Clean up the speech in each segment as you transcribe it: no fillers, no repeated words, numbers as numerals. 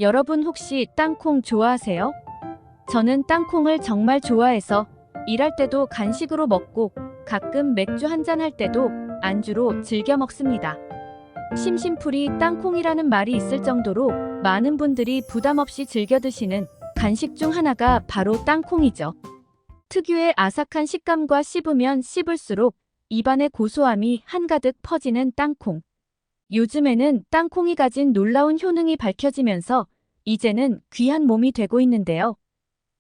여러분 혹시 땅콩 좋아하세요? 저는 땅콩을 정말 좋아해서 일할 때도 간식으로 먹고 가끔 맥주 한잔 할 때도 안주로 즐겨 먹습니다. 심심풀이 땅콩이라는 말이 있을 정도로 많은 분들이 부담 없이 즐겨 드시는 간식 중 하나가 바로 땅콩이죠. 특유의 아삭한 식감과 씹으면 씹을수록 입안의 고소함이 한가득 퍼지는 땅콩. 요즘에는 땅콩이 가진 놀라운 효능이 밝혀지면서 이제는 귀한 몸이 되고 있는데요.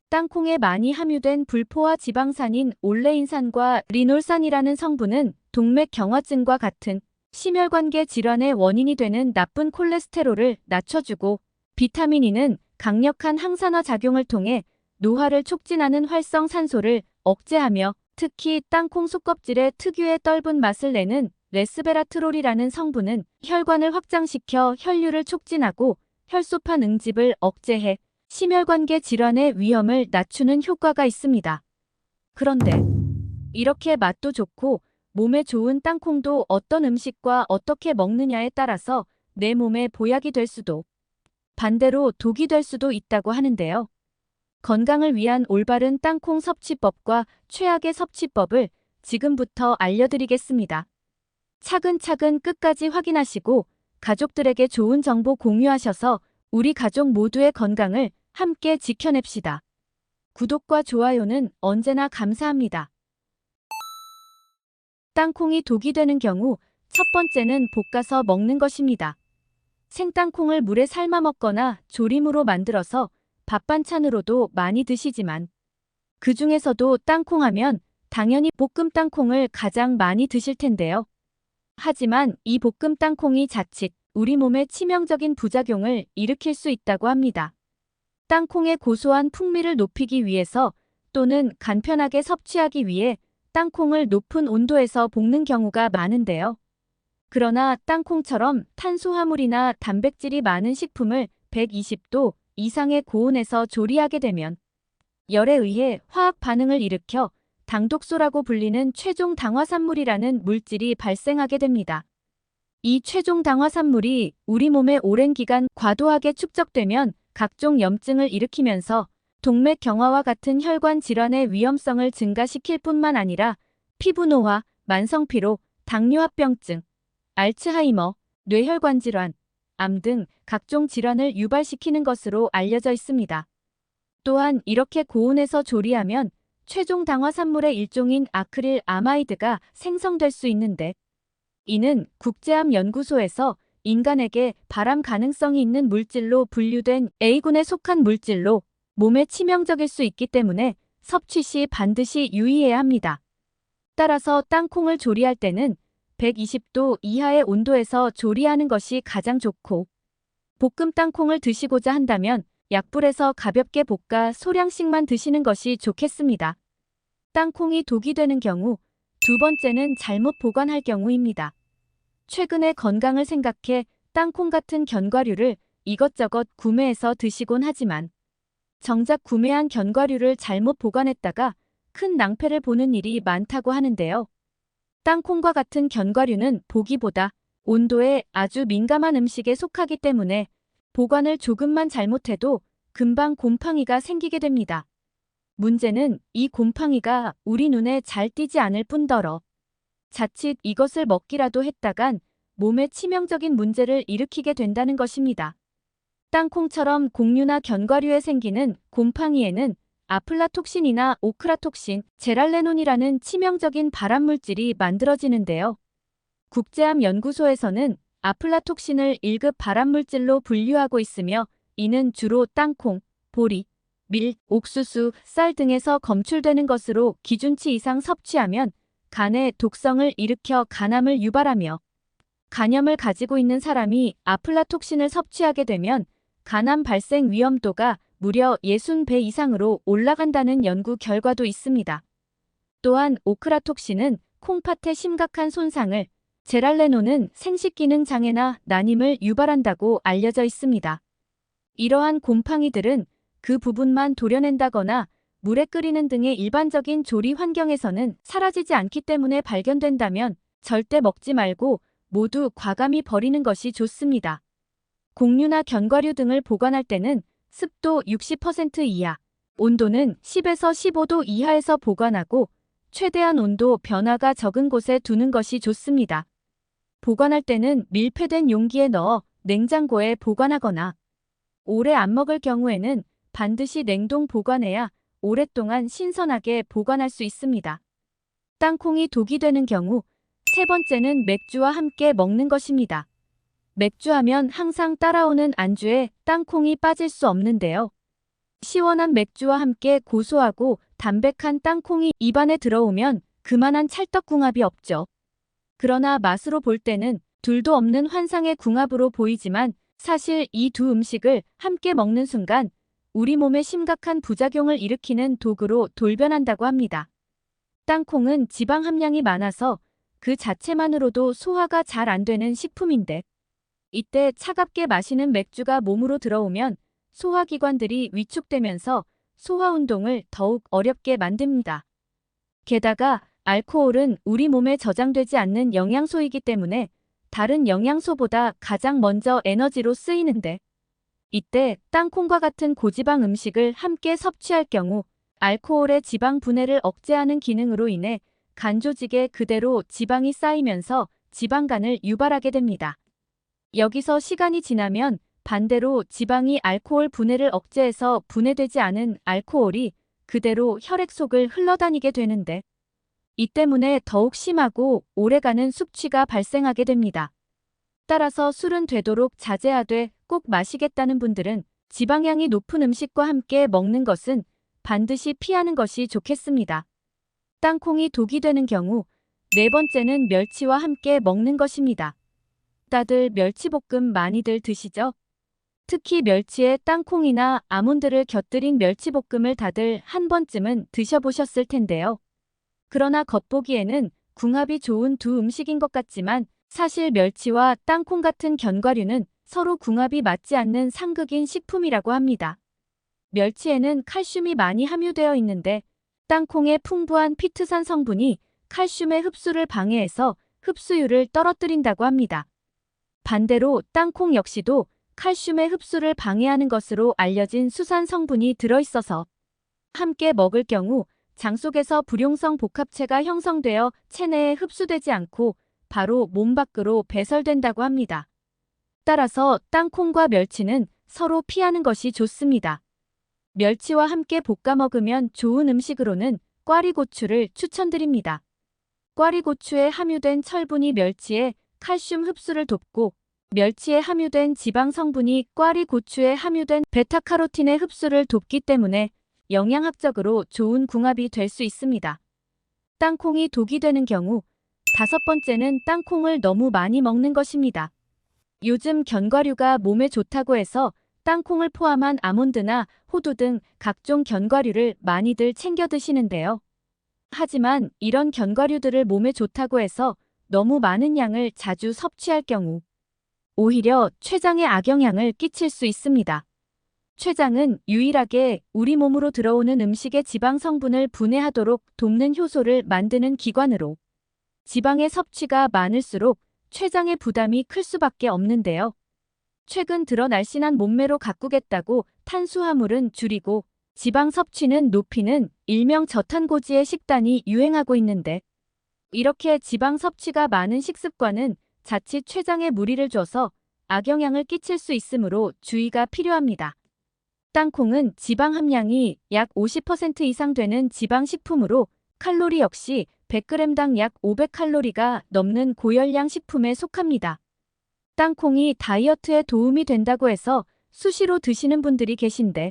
땅콩에 많이 함유된 불포화 지방산인 올레인산과 리놀산이라는 성분은 동맥경화증과 같은 심혈관계 질환의 원인이 되는 나쁜 콜레스테롤을 낮춰주고, 비타민 E는 강력한 항산화 작용을 통해 노화를 촉진하는 활성산소를 억제하며, 특히 땅콩 속껍질의 특유의 떫은 맛을 내는 레스베라트롤이라는 성분은 혈관을 확장시켜 혈류를 촉진하고 혈소판 응집을 억제해 심혈관계 질환의 위험을 낮추는 효과가 있습니다. 그런데 이렇게 맛도 좋고 몸에 좋은 땅콩도 어떤 음식과 어떻게 먹느냐에 따라서 내 몸에 보약이 될 수도, 반대로 독이 될 수도 있다고 하는데요. 건강을 위한 올바른 땅콩 섭취법과 최악의 섭취법을 지금부터 알려드리겠습니다. 차근차근 끝까지 확인하시고 가족들에게 좋은 정보 공유하셔서 우리 가족 모두의 건강을 함께 지켜냅시다. 구독과 좋아요는 언제나 감사합니다. 땅콩이 독이 되는 경우 첫 번째는 볶아서 먹는 것입니다. 생땅콩을 물에 삶아 먹거나 조림으로 만들어서 밥 반찬으로도 많이 드시지만, 그 중에서도 땅콩 하면 당연히 볶음 땅콩을 가장 많이 드실 텐데요. 하지만 이 볶음 땅콩이 자칫 우리 몸에 치명적인 부작용을 일으킬 수 있다고 합니다. 땅콩의 고소한 풍미를 높이기 위해서 또는 간편하게 섭취하기 위해 땅콩을 높은 온도에서 볶는 경우가 많은데요. 그러나 땅콩처럼 탄수화물이나 단백질이 많은 식품을 120도 이상의 고온에서 조리하게 되면 열에 의해 화학 반응을 일으켜 당독소라고 불리는 최종 당화산물이라는 물질이 발생하게 됩니다. 이 최종 당화산물이 우리 몸에 오랜 기간 과도하게 축적되면 각종 염증을 일으키면서 동맥경화와 같은 혈관 질환의 위험성을 증가시킬 뿐만 아니라 피부노화, 만성피로, 당뇨합병증, 알츠하이머, 뇌혈관 질환, 암 등 각종 질환을 유발시키는 것으로 알려져 있습니다. 또한 이렇게 고온에서 조리하면 최종 당화산물의 일종인 아크릴 아마이드가 생성될 수 있는데, 이는 국제암연구소에서 인간에게 발암 가능성이 있는 물질로 분류된 A군에 속한 물질로 몸에 치명적일 수 있기 때문에 섭취 시 반드시 유의해야 합니다. 따라서 땅콩을 조리할 때는 120도 이하의 온도에서 조리하는 것이 가장 좋고, 볶음 땅콩을 드시고자 한다면 약불에서 가볍게 볶아 소량씩만 드시는 것이 좋겠습니다. 땅콩이 독이 되는 경우 두 번째는 잘못 보관할 경우입니다. 최근에 건강을 생각해 땅콩 같은 견과류를 이것저것 구매해서 드시곤 하지만, 정작 구매한 견과류를 잘못 보관했다가 큰 낭패를 보는 일이 많다고 하는데요. 땅콩과 같은 견과류는 보기보다 온도에 아주 민감한 음식에 속하기 때문에 보관을 조금만 잘못해도 금방 곰팡이가 생기게 됩니다. 문제는 이 곰팡이가 우리 눈에 잘 띄지 않을 뿐더러 자칫 이것을 먹기라도 했다간 몸에 치명적인 문제를 일으키게 된다는 것입니다. 땅콩처럼 곡류나 견과류에 생기는 곰팡이에는 아플라톡신이나 오크라톡신, 제랄레논이라는 치명적인 발암물질이 만들어지는데요. 국제암연구소에서는 아플라톡신을 1급 발암물질로 분류하고 있으며, 이는 주로 땅콩, 보리, 밀, 옥수수, 쌀 등에서 검출되는 것으로 기준치 이상 섭취하면 간에 독성을 일으켜 간암을 유발하며, 간염을 가지고 있는 사람이 아플라톡신을 섭취하게 되면 간암 발생 위험도가 무려 60배 이상으로 올라간다는 연구 결과도 있습니다. 또한 오크라톡신은 콩팥에 심각한 손상을, 제랄레논은 생식기능 장애나 난임을 유발한다고 알려져 있습니다. 이러한 곰팡이들은 그 부분만 도려낸다거나 물에 끓이는 등의 일반적인 조리 환경에서는 사라지지 않기 때문에 발견된다면 절대 먹지 말고 모두 과감히 버리는 것이 좋습니다. 곡류나 견과류 등을 보관할 때는 습도 60% 이하, 온도는 10에서 15도 이하에서 보관하고 최대한 온도 변화가 적은 곳에 두는 것이 좋습니다. 보관할 때는 밀폐된 용기에 넣어 냉장고에 보관하거나 오래 안 먹을 경우에는 반드시 냉동 보관해야 오랫동안 신선하게 보관할 수 있습니다. 땅콩이 독이 되는 경우 세 번째는 맥주와 함께 먹는 것입니다. 맥주하면 항상 따라오는 안주에 땅콩이 빠질 수 없는데요. 시원한 맥주와 함께 고소하고 담백한 땅콩이 입안에 들어오면 그만한 찰떡궁합이 없죠. 그러나 맛으로 볼 때는 둘도 없는 환상의 궁합으로 보이지만 사실 이 두 음식을 함께 먹는 순간 우리 몸에 심각한 부작용을 일으키는 독으로 돌변한다고 합니다. 땅콩은 지방 함량이 많아서 그 자체만으로도 소화가 잘 안 되는 식품인데 이때 차갑게 마시는 맥주가 몸으로 들어오면 소화기관들이 위축되면서 소화운동을 더욱 어렵게 만듭니다. 게다가 알코올은 우리 몸에 저장되지 않는 영양소이기 때문에 다른 영양소보다 가장 먼저 에너지로 쓰이는데 이때 땅콩과 같은 고지방 음식을 함께 섭취할 경우 알코올의 지방 분해를 억제하는 기능으로 인해 간 조직에 그대로 지방이 쌓이면서 지방간을 유발하게 됩니다. 여기서 시간이 지나면 반대로 지방이 알코올 분해를 억제해서 분해되지 않은 알코올이 그대로 혈액 속을 흘러다니게 되는데 이 때문에 더욱 심하고 오래가는 숙취가 발생하게 됩니다. 따라서 술은 되도록 자제하되 꼭 마시겠다는 분들은 지방량이 높은 음식과 함께 먹는 것은 반드시 피하는 것이 좋겠습니다. 땅콩이 독이 되는 경우 네 번째는 멸치와 함께 먹는 것입니다. 다들 멸치볶음 많이들 드시죠? 특히 멸치에 땅콩이나 아몬드를 곁들인 멸치볶음을 다들 한 번쯤은 드셔보셨을 텐데요. 그러나 겉보기에는 궁합이 좋은 두 음식인 것 같지만 사실 멸치와 땅콩 같은 견과류는 서로 궁합이 맞지 않는 상극인 식품이라고 합니다. 멸치에는 칼슘이 많이 함유되어 있는데 땅콩의 풍부한 피트산 성분이 칼슘의 흡수를 방해해서 흡수율을 떨어뜨린다고 합니다. 반대로 땅콩 역시도 칼슘의 흡수를 방해하는 것으로 알려진 수산 성분이 들어있어서 함께 먹을 경우 장 속에서 불용성 복합체가 형성되어 체내에 흡수되지 않고 바로 몸 밖으로 배설된다고 합니다. 따라서 땅콩과 멸치는 서로 피하는 것이 좋습니다. 멸치와 함께 볶아 먹으면 좋은 음식으로는 꽈리고추를 추천드립니다. 꽈리고추에 함유된 철분이 멸치의 칼슘 흡수를 돕고 멸치에 함유된 지방 성분이 꽈리고추에 함유된 베타카로틴의 흡수를 돕기 때문에 영양학적으로 좋은 궁합이 될 수 있습니다. 땅콩이 독이 되는 경우 다섯 번째는 땅콩을 너무 많이 먹는 것입니다. 요즘 견과류가 몸에 좋다고 해서 땅콩을 포함한 아몬드나 호두 등 각종 견과류를 많이들 챙겨 드시는데요. 하지만 이런 견과류들을 몸에 좋다고 해서 너무 많은 양을 자주 섭취할 경우 오히려 췌장에 악영향을 끼칠 수 있습니다. 췌장은 유일하게 우리 몸으로 들어오는 음식의 지방 성분을 분해하도록 돕는 효소를 만드는 기관으로 지방의 섭취가 많을수록 췌장의 부담이 클 수밖에 없는데요. 최근 들어 날씬한 몸매로 가꾸겠다고 탄수화물은 줄이고 지방 섭취는 높이는 일명 저탄고지의 식단이 유행하고 있는데 이렇게 지방 섭취가 많은 식습관은 자칫 췌장에 무리를 줘서 악영향을 끼칠 수 있으므로 주의가 필요합니다. 땅콩은 지방 함량이 약 50% 이상 되는 지방식품으로 칼로리 역시 100g당 약 500칼로리가 넘는 고열량 식품에 속합니다. 땅콩이 다이어트에 도움이 된다고 해서 수시로 드시는 분들이 계신데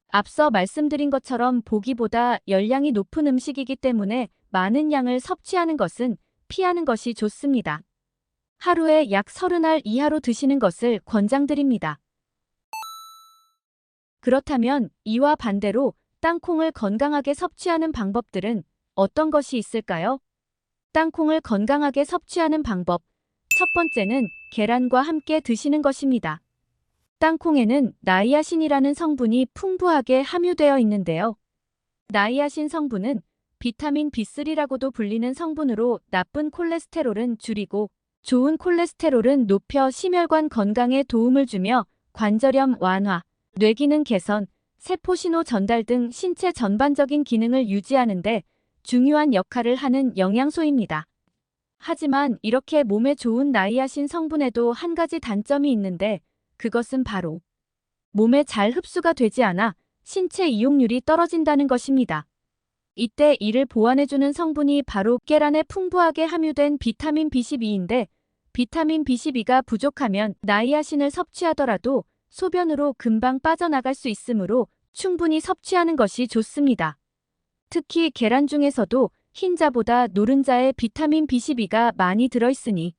앞서 말씀드린 것처럼 보기보다 열량이 높은 음식이기 때문에 많은 양을 섭취하는 것은 피하는 것이 좋습니다. 하루에 약 30알 이하로 드시는 것을 권장드립니다. 그렇다면 이와 반대로 땅콩을 건강하게 섭취하는 방법들은 어떤 것이 있을까요? 땅콩을 건강하게 섭취하는 방법. 첫 번째는 계란과 함께 드시는 것입니다. 땅콩에는 나이아신이라는 성분이 풍부하게 함유되어 있는데요. 나이아신 성분은 비타민 B3라고도 불리는 성분으로 나쁜 콜레스테롤은 줄이고 좋은 콜레스테롤은 높여 심혈관 건강에 도움을 주며 관절염 완화, 뇌기능 개선, 세포신호 전달 등 신체 전반적인 기능을 유지하는 데 중요한 역할을 하는 영양소입니다. 하지만 이렇게 몸에 좋은 나이아신 성분에도 한 가지 단점이 있는데 그것은 바로 몸에 잘 흡수가 되지 않아 신체 이용률이 떨어진다는 것입니다. 이때 이를 보완해주는 성분이 바로 계란에 풍부하게 함유된 비타민 B12인데 비타민 B12가 부족하면 나이아신을 섭취하더라도 소변으로 금방 빠져나갈 수 있으므로 충분히 섭취하는 것이 좋습니다. 특히 계란 중에서도 흰자보다 노른자에 비타민 B12가 많이 들어있으니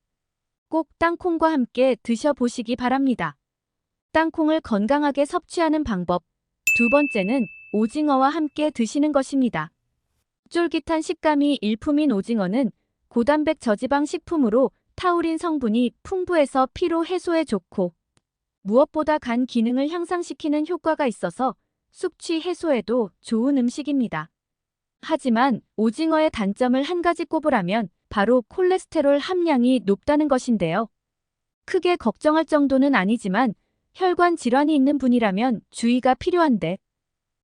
꼭 땅콩과 함께 드셔보시기 바랍니다. 땅콩을 건강하게 섭취하는 방법. 두 번째는 오징어와 함께 드시는 것입니다. 쫄깃한 식감이 일품인 오징어는 고단백 저지방 식품으로 타우린 성분이 풍부해서 피로 해소에 좋고 무엇보다 간 기능을 향상시키는 효과가 있어서 숙취 해소에도 좋은 음식입니다. 하지만 오징어의 단점을 한 가지 꼽으라면 바로 콜레스테롤 함량이 높다는 것인데요. 크게 걱정할 정도는 아니지만 혈관 질환이 있는 분이라면 주의가 필요한데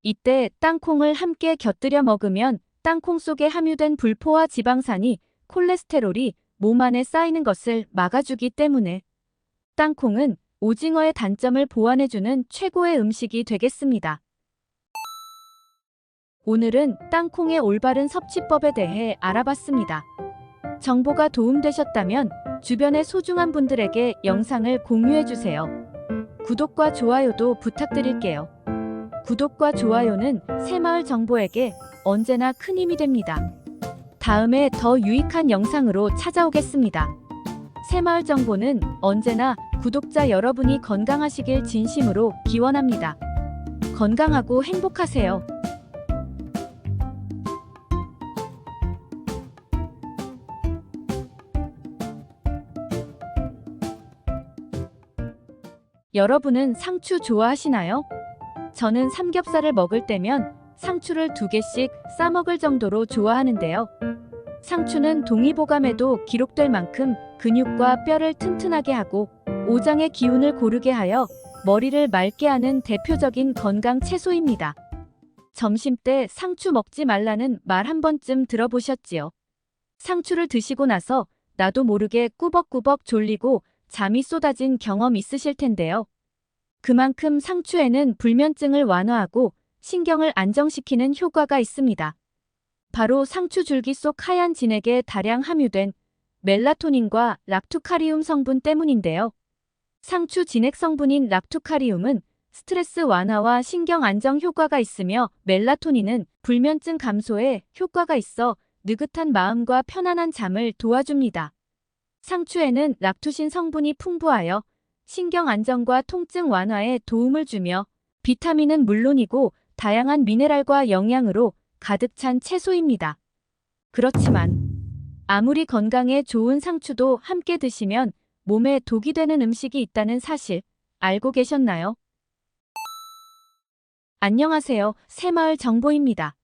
이때 땅콩을 함께 곁들여 먹으면 땅콩 속에 함유된 불포화 지방산이 콜레스테롤이 몸 안에 쌓이는 것을 막아주기 때문에 땅콩은 오징어의 단점을 보완해주는 최고의 음식이 되겠습니다. 오늘은 땅콩의 올바른 섭취법에 대해 알아봤습니다. 정보가 도움되셨다면 주변의 소중한 분들에게 영상을 공유해주세요. 구독과 좋아요도 부탁드릴게요. 구독과 좋아요는 새마을 정보에게 언제나 큰 힘이 됩니다. 다음에 더 유익한 영상으로 찾아오겠습니다. 새마을 정보는 언제나 구독자 여러분이 건강하시길 진심으로 기원합니다. 건강하고 행복하세요. 여러분은 상추 좋아하시나요? 저는 삼겹살을 먹을 때면 상추를 2개씩 싸먹을 정도로 좋아하는데요. 상추는 동의보감에도 기록될 만큼 근육과 뼈를 튼튼하게 하고 오장의 기운을 고르게 하여 머리를 맑게 하는 대표적인 건강 채소입니다. 점심때 상추 먹지 말라는 말 한 번쯤 들어보셨지요? 상추를 드시고 나서 나도 모르게 꾸벅꾸벅 졸리고 잠이 쏟아진 경험 있으실 텐데요. 그만큼 상추에는 불면증을 완화하고 신경을 안정시키는 효과가 있습니다. 바로 상추 줄기 속 하얀 진액에 다량 함유된 멜라토닌과 락투카리움 성분 때문인데요. 상추 진액 성분인 락투카리움은 스트레스 완화와 신경 안정 효과가 있으며 멜라토닌은 불면증 감소에 효과가 있어 느긋한 마음과 편안한 잠을 도와줍니다. 상추에는 락투신 성분이 풍부하여 신경 안정과 통증 완화에 도움을 주며 비타민은 물론이고 다양한 미네랄과 영양으로 가득 찬 채소입니다. 그렇지만 아무리 건강에 좋은 상추도 함께 드시면 몸에 독이 되는 음식이 있다는 사실 알고 계셨나요? 안녕하세요. 새마을 정보입니다.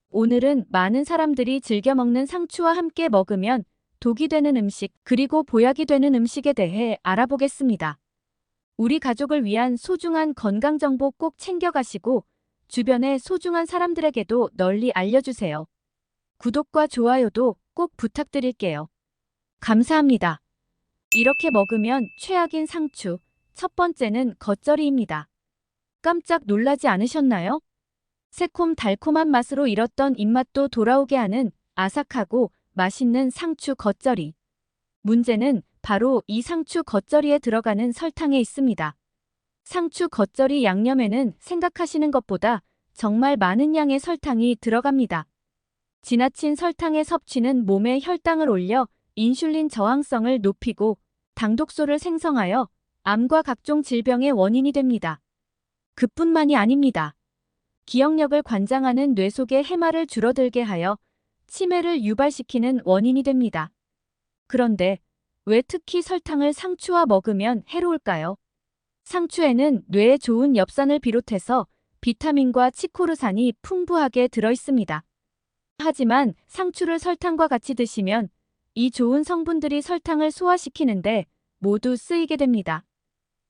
오늘은 많은 사람들이 즐겨 먹는 상추와 함께 먹으면 독이 되는 음식 그리고 보약이 되는 음식에 대해 알아보겠습니다. 우리 가족을 위한 소중한 건강정보 꼭 챙겨가시고 주변의 소중한 사람들에게도 널리 알려주세요. 구독과 좋아요도 꼭 부탁드릴게요. 감사합니다. 이렇게 먹으면 최악인 상추. 첫 번째는 겉절이입니다. 깜짝 놀라지 않으셨나요? 새콤달콤한 맛으로 잃었던 입맛도 돌아오게 하는 아삭하고 맛있는 상추 겉절이. 문제는 바로 이 상추 겉절이에 들어가는 설탕에 있습니다. 상추 겉절이 양념에는 생각하시는 것보다 정말 많은 양의 설탕이 들어갑니다. 지나친 설탕의 섭취는 몸의 혈당을 올려 인슐린 저항성을 높이고 당독소를 생성하여 암과 각종 질병의 원인이 됩니다. 그뿐만이 아닙니다. 기억력을 관장하는 뇌 속의 해마를 줄어들게 하여 치매를 유발시키는 원인이 됩니다. 그런데 왜 특히 설탕을 상추와 먹으면 해로울까요? 상추에는 뇌에 좋은 엽산을 비롯해서 비타민과 치코르산이 풍부하게 들어있습니다. 하지만 상추를 설탕과 같이 드시면 이 좋은 성분들이 설탕을 소화시키는데 모두 쓰이게 됩니다.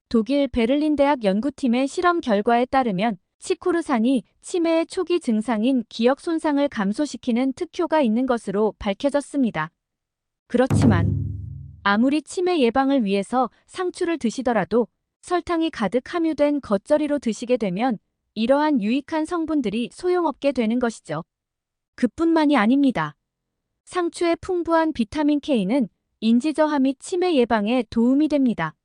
독일 베를린 대학 연구팀의 실험 결과에 따르면 치코르산이 치매의 초기 증상인 기억 손상을 감소시키는 특효가 있는 것으로 밝혀졌습니다. 그렇지만 아무리 치매 예방을 위해서 상추를 드시더라도 설탕이 가득 함유된 겉절이로 드시게 되면 이러한 유익한 성분들이 소용없게 되는 것이죠. 그뿐만이 아닙니다. 상추의 풍부한 비타민 K는 인지 저하 및 치매 예방에 도움이 됩니다.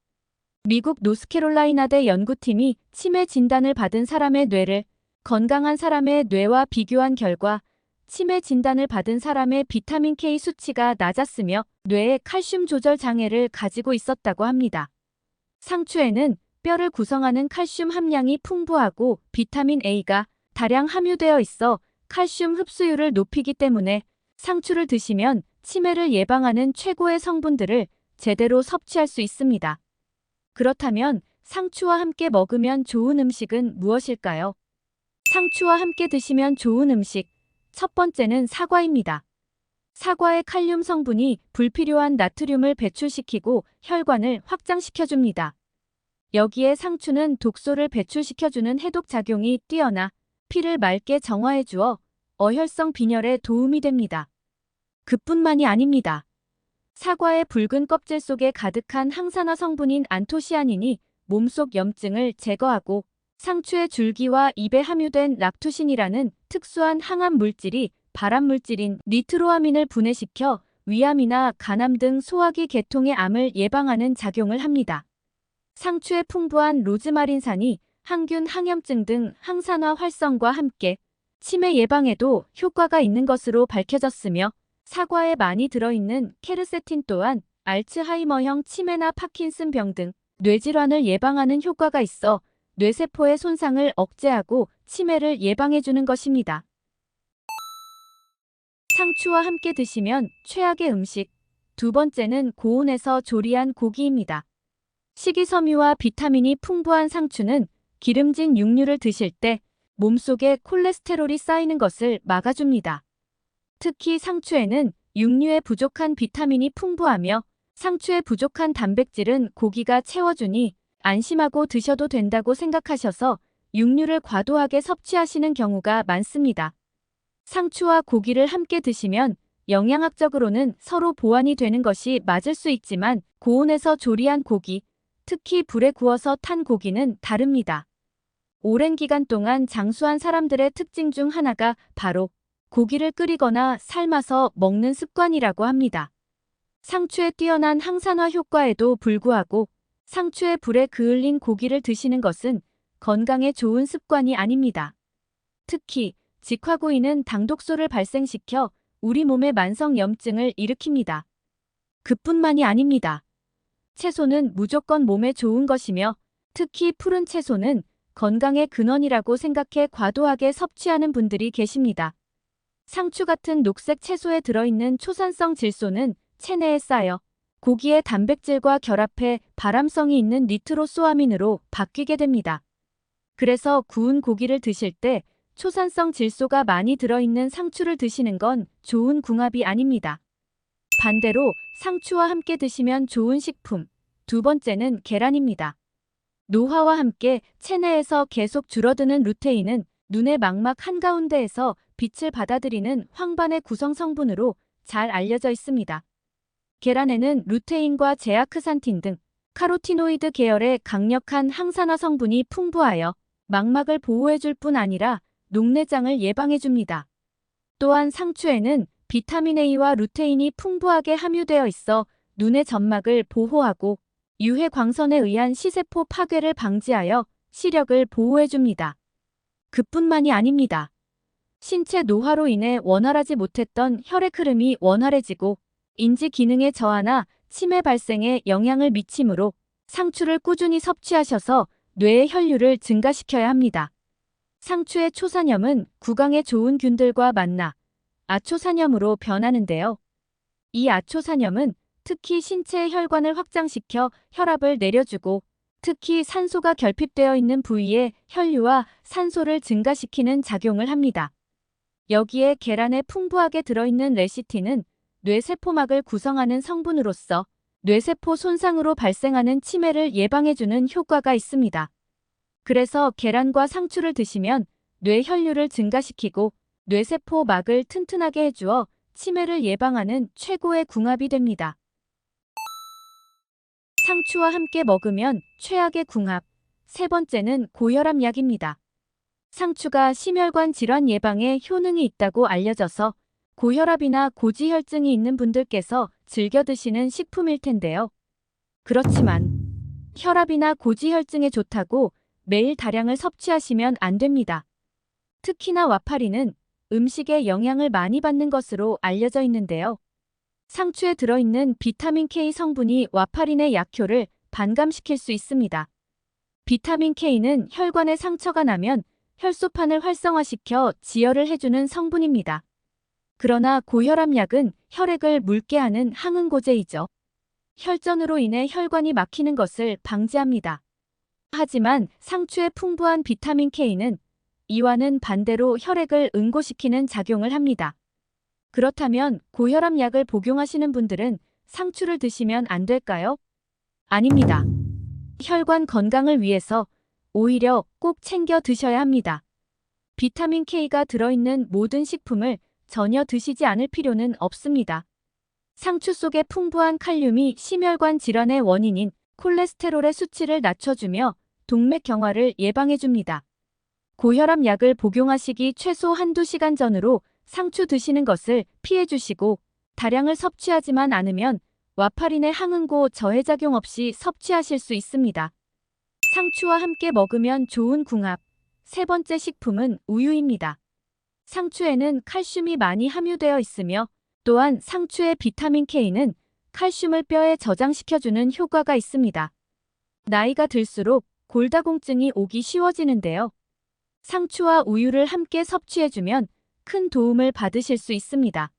미국 노스캐롤라이나대 연구팀이 치매 진단을 받은 사람의 뇌를 건강한 사람의 뇌와 비교한 결과 치매 진단을 받은 사람의 비타민 K 수치가 낮았으며 뇌의 칼슘 조절 장애를 가지고 있었다고 합니다. 상추에는 뼈를 구성하는 칼슘 함량이 풍부하고 비타민 A가 다량 함유되어 있어 칼슘 흡수율을 높이기 때문에 상추를 드시면 치매를 예방하는 최고의 성분들을 제대로 섭취할 수 있습니다. 그렇다면 상추와 함께 먹으면 좋은 음식은 무엇일까요? 상추와 함께 드시면 좋은 음식. 첫 번째는 사과입니다. 사과의 칼륨 성분이 불필요한 나트륨을 배출시키고 혈관을 확장시켜줍니다. 여기에 상추는 독소를 배출시켜주는 해독 작용이 뛰어나 피를 맑게 정화해주어 어혈성 빈혈에 도움이 됩니다. 그뿐만이 아닙니다. 사과의 붉은 껍질 속에 가득한 항산화 성분인 안토시아닌이 몸속 염증을 제거하고 상추의 줄기와 잎에 함유된 락투신이라는 특수한 항암 물질이 발암 물질인 니트로아민을 분해시켜 위암이나 간암 등 소화기 계통의 암을 예방하는 작용을 합니다. 상추의 풍부한 로즈마린산이 항균, 항염증 등 항산화 활성과 함께 치매 예방에도 효과가 있는 것으로 밝혀졌으며 사과에 많이 들어있는 케르세틴 또한 알츠하이머형 치매나 파킨슨병 등 뇌질환을 예방하는 효과가 있어 뇌세포의 손상을 억제하고 치매를 예방해주는 것입니다. 상추와 함께 드시면 최악의 음식. 두 번째는 고온에서 조리한 고기입니다. 식이섬유와 비타민이 풍부한 상추는 기름진 육류를 드실 때 몸속에 콜레스테롤이 쌓이는 것을 막아줍니다. 특히 상추에는 육류에 부족한 비타민이 풍부하며 상추에 부족한 단백질은 고기가 채워주니 안심하고 드셔도 된다고 생각하셔서 육류를 과도하게 섭취하시는 경우가 많습니다. 상추와 고기를 함께 드시면 영양학적으로는 서로 보완이 되는 것이 맞을 수 있지만 고온에서 조리한 고기, 특히 불에 구워서 탄 고기는 다릅니다. 오랜 기간 동안 장수한 사람들의 특징 중 하나가 바로 고기를 끓이거나 삶아서 먹는 습관이라고 합니다. 상추의 뛰어난 항산화 효과에도 불구하고 상추에 불에 그을린 고기를 드시는 것은 건강에 좋은 습관이 아닙니다. 특히 직화구이는 당독소를 발생시켜 우리 몸의 만성 염증을 일으킵니다. 그뿐만이 아닙니다. 채소는 무조건 몸에 좋은 것이며 특히 푸른 채소는 건강의 근원이라고 생각해 과도하게 섭취하는 분들이 계십니다. 상추 같은 녹색 채소에 들어있는 초산성 질소는 체내에 쌓여 고기의 단백질과 결합해 발암성이 있는 니트로소아민으로 바뀌게 됩니다. 그래서 구운 고기를 드실 때 초산성 질소가 많이 들어있는 상추를 드시는 건 좋은 궁합이 아닙니다. 반대로 상추와 함께 드시면 좋은 식품. 두 번째는 계란입니다. 노화와 함께 체내에서 계속 줄어드는 루테인은 눈의 망막 한가운데에서 빛을 받아들이는 황반의 구성 성분으로 잘 알려져 있습니다. 계란에는 루테인과 제아크산틴 등 카로티노이드 계열의 강력한 항산화 성분이 풍부하여 망막을 보호해줄 뿐 아니라 녹내장을 예방해줍니다. 또한 상추에는 비타민 A와 루테인이 풍부하게 함유되어 있어 눈의 점막을 보호하고 유해 광선에 의한 시세포 파괴를 방지하여 시력을 보호해줍니다. 그뿐만이 아닙니다. 신체 노화로 인해 원활하지 못했던 혈액 흐름이 원활해지고 인지 기능의 저하나 치매 발생에 영향을 미치므로 상추를 꾸준히 섭취하셔서 뇌의 혈류를 증가시켜야 합니다. 상추의 초산염은 구강에 좋은 균들과 만나 아초산염으로 변하는데요. 이 아초산염은 특히 신체의 혈관을 확장시켜 혈압을 내려주고 특히 산소가 결핍되어 있는 부위에 혈류와 산소를 증가시키는 작용을 합니다. 여기에 계란에 풍부하게 들어있는 레시틴은 뇌세포막을 구성하는 성분으로서 뇌세포 손상으로 발생하는 치매를 예방해주는 효과가 있습니다. 그래서 계란과 상추를 드시면 뇌 혈류를 증가시키고 뇌세포 막을 튼튼하게 해주어 치매를 예방하는 최고의 궁합이 됩니다. 상추와 함께 먹으면 최악의 궁합. 세 번째는 고혈압 약입니다. 상추가 심혈관 질환 예방에 효능이 있다고 알려져서 고혈압이나 고지혈증이 있는 분들께서 즐겨 드시는 식품일 텐데요. 그렇지만 혈압이나 고지혈증에 좋다고 매일 다량을 섭취하시면 안 됩니다. 특히나 와파리는 음식에 영향을 많이 받는 것으로 알려져 있는데요. 상추에 들어있는 비타민 K 성분이 와파린의 약효를 반감시킬 수 있습니다. 비타민 K는 혈관에 상처가 나면 혈소판을 활성화시켜 지혈을 해주는 성분입니다. 그러나 고혈압 약은 혈액을 묽게 하는 항응고제이죠. 혈전으로 인해 혈관이 막히는 것을 방지합니다. 하지만 상추의 풍부한 비타민 K는 이와는 반대로 혈액을 응고시키는 작용을 합니다. 그렇다면 고혈압 약을 복용하시는 분들은 상추를 드시면 안 될까요? 아닙니다. 혈관 건강을 위해서 오히려 꼭 챙겨 드셔야 합니다. 비타민 K가 들어있는 모든 식품을 전혀 드시지 않을 필요는 없습니다. 상추 속의 풍부한 칼륨이 심혈관 질환의 원인인 콜레스테롤의 수치를 낮춰주며 동맥경화를 예방해줍니다. 고혈압 약을 복용하시기 최소 한두 시간 전으로 상추 드시는 것을 피해주시고 다량을 섭취하지만 않으면 와파린의 항응고 저해작용 없이 섭취하실 수 있습니다. 상추와 함께 먹으면 좋은 궁합. 세 번째 식품은 우유입니다. 상추에는 칼슘이 많이 함유되어 있으며 또한 상추의 비타민 K는 칼슘을 뼈에 저장시켜주는 효과가 있습니다. 나이가 들수록 골다공증이 오기 쉬워지는데요. 상추와 우유를 함께 섭취해주면 큰 도움을 받으실 수 있습니다.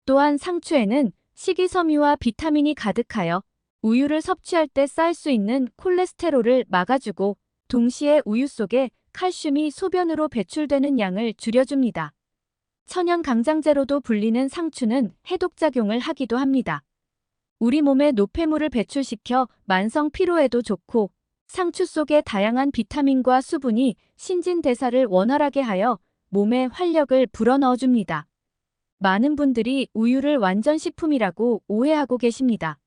또한 상추에는 식이섬유와 비타민이 가득하여 우유를 섭취할 때 쌓일 수 있는 콜레스테롤을 막아주고 동시에 우유 속에 칼슘이 소변으로 배출되는 양을 줄여줍니다. 천연 강장제로도 불리는 상추는 해독작용을 하기도 합니다. 우리 몸에 노폐물을 배출시켜 만성 피로에도 좋고 상추 속의 다양한 비타민과 수분이 신진대사를 원활하게 하여 몸에 활력을 불어넣어줍니다. 많은 분들이 우유를 완전식품이라고 오해하고 계십니다.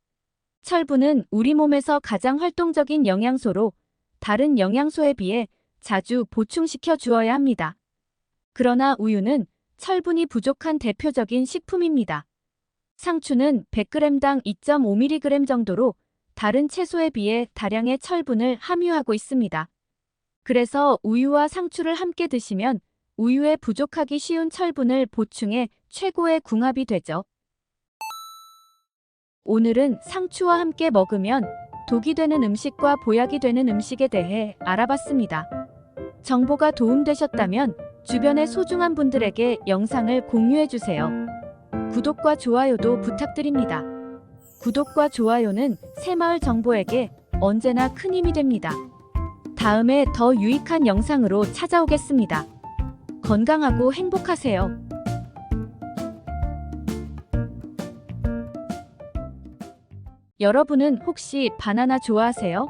철분은 우리 몸에서 가장 활동적인 영양소로 다른 영양소에 비해 자주 보충시켜 주어야 합니다. 그러나 우유는 철분이 부족한 대표적인 식품입니다. 상추는 100g당 2.5mg 정도로 다른 채소에 비해 다량의 철분을 함유하고 있습니다. 그래서 우유와 상추를 함께 드시면 우유에 부족하기 쉬운 철분을 보충해 최고의 궁합이 되죠. 오늘은 상추와 함께 먹으면 독이 되는 음식과 보약이 되는 음식에 대해 알아봤습니다. 정보가 도움되셨다면 주변의 소중한 분들에게 영상을 공유해주세요. 구독과 좋아요도 부탁드립니다. 구독과 좋아요는 새마을 정보에게 언제나 큰 힘이 됩니다. 다음에 더 유익한 영상으로 찾아오겠습니다. 건강하고 행복하세요. 여러분은 혹시 바나나 좋아하세요?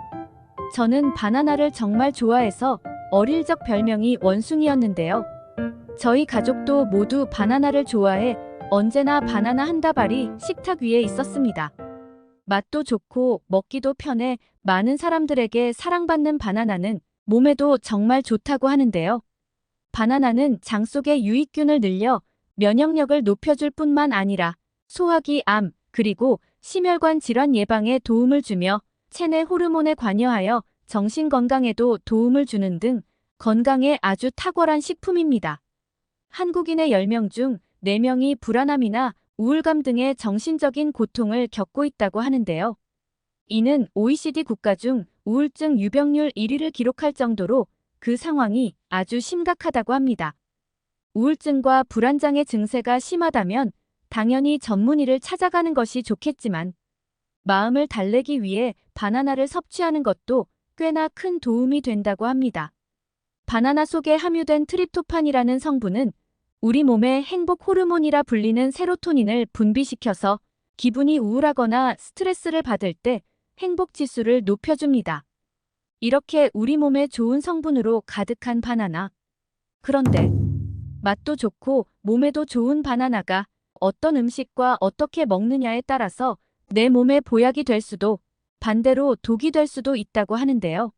저는 바나나를 정말 좋아해서 어릴 적 별명이 원숭이였는데요. 저희 가족도 모두 바나나를 좋아해 언제나 바나나 한 다발이 식탁 위에 있었습니다. 맛도 좋고 먹기도 편해 많은 사람들에게 사랑받는 바나나는 몸에도 정말 좋다고 하는데요. 바나나는 장 속의 유익균을 늘려 면역력을 높여줄 뿐만 아니라 소화기, 암, 그리고 심혈관 질환 예방에 도움을 주며 체내 호르몬에 관여하여 정신 건강에도 도움을 주는 등 건강에 아주 탁월한 식품입니다. 한국인의 10명 중 4명이 불안함이나 우울감 등의 정신적인 고통을 겪고 있다고 하는데요. 이는 OECD 국가 중 우울증 유병률 1위를 기록할 정도로 그 상황이 아주 심각하다고 합니다. 우울증과 불안장애 증세가 심하다면 당연히 전문의를 찾아가는 것이 좋겠지만 마음을 달래기 위해 바나나를 섭취하는 것도 꽤나 큰 도움이 된다고 합니다. 바나나 속에 함유된 트립토판이라는 성분은 우리 몸의 행복 호르몬이라 불리는 세로토닌을 분비시켜서 기분이 우울하거나 스트레스를 받을 때 행복 지수를 높여줍니다. 이렇게 우리 몸에 좋은 성분으로 가득한 바나나. 그런데 맛도 좋고 몸에도 좋은 바나나가 어떤 음식과 어떻게 먹느냐에 따라서 내 몸에 보약이 될 수도 반대로 독이 될 수도 있다고 하는데요.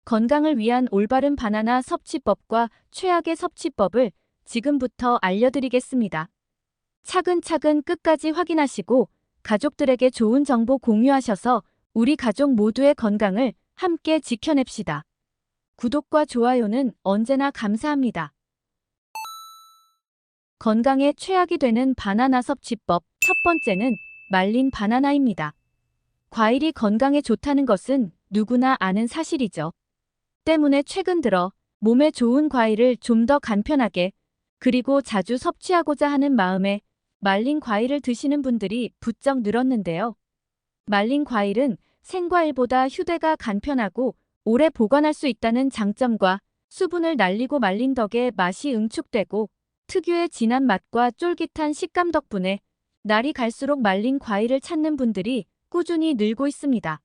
건강을 위한 올바른 바나나 섭취법과 최악의 섭취법을 지금부터 알려드리겠습니다. 차근차근 끝까지 확인하시고 가족들에게 좋은 정보 공유하셔서 우리 가족 모두의 건강을 함께 지켜냅시다. 구독과 좋아요는 언제나 감사합니다. 건강에 최악이 되는 바나나 섭취법. 첫 번째는 말린 바나나입니다. 과일이 건강에 좋다는 것은 누구나 아는 사실이죠. 때문에 최근 들어 몸에 좋은 과일을 좀 더 간편하게 그리고 자주 섭취하고자 하는 마음에 말린 과일을 드시는 분들이 부쩍 늘었는데요. 말린 과일은 생과일보다 휴대가 간편하고 오래 보관할 수 있다는 장점과 수분을 날리고 말린 덕에 맛이 응축되고 특유의 진한 맛과 쫄깃한 식감 덕분에 날이 갈수록 말린 과일을 찾는 분들이 꾸준히 늘고 있습니다.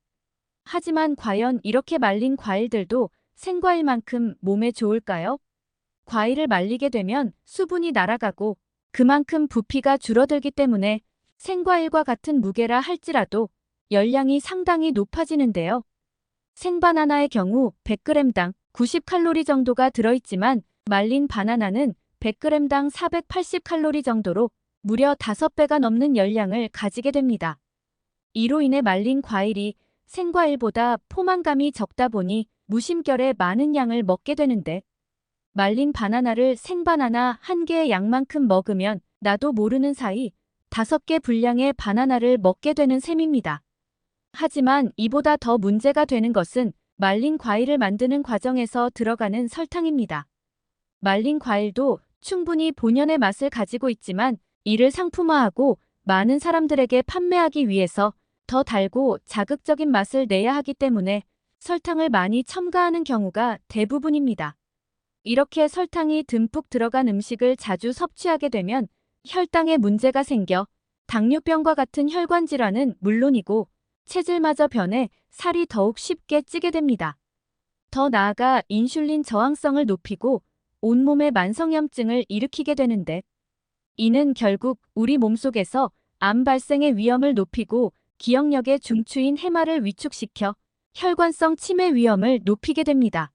하지만 과연 이렇게 말린 과일들도 생과일만큼 몸에 좋을까요? 과일을 말리게 되면 수분이 날아가고 그만큼 부피가 줄어들기 때문에 생과일과 같은 무게라 할지라도 열량이 상당히 높아지는데요. 생바나나의 경우 100g당 90칼로리 정도가 들어있지만 말린 바나나는 100g당 480칼로리 정도로 무려 5배가 넘는 열량을 가지게 됩니다. 이로 인해 말린 과일이 생과일보다 포만감이 적다 보니 무심결에 많은 양을 먹게 되는데 말린 바나나를 생바나나 1개의 양만큼 먹으면 나도 모르는 사이 5개 분량의 바나나를 먹게 되는 셈입니다. 하지만 이보다 더 문제가 되는 것은 말린 과일을 만드는 과정에서 들어가는 설탕입니다. 말린 과일도 충분히 본연의 맛을 가지고 있지만 이를 상품화하고 많은 사람들에게 판매하기 위해서 더 달고 자극적인 맛을 내야 하기 때문에 설탕을 많이 첨가하는 경우가 대부분입니다. 이렇게 설탕이 듬뿍 들어간 음식을 자주 섭취하게 되면 혈당에 문제가 생겨 당뇨병과 같은 혈관 질환은 물론이고 체질마저 변해 살이 더욱 쉽게 찌게 됩니다. 더 나아가 인슐린 저항성을 높이고 온몸의 만성염증을 일으키게 되는데 이는 결국 우리 몸속에서 암 발생의 위험을 높이고 기억력의 중추인 해마를 위축시켜 혈관성 치매 위험을 높이게 됩니다.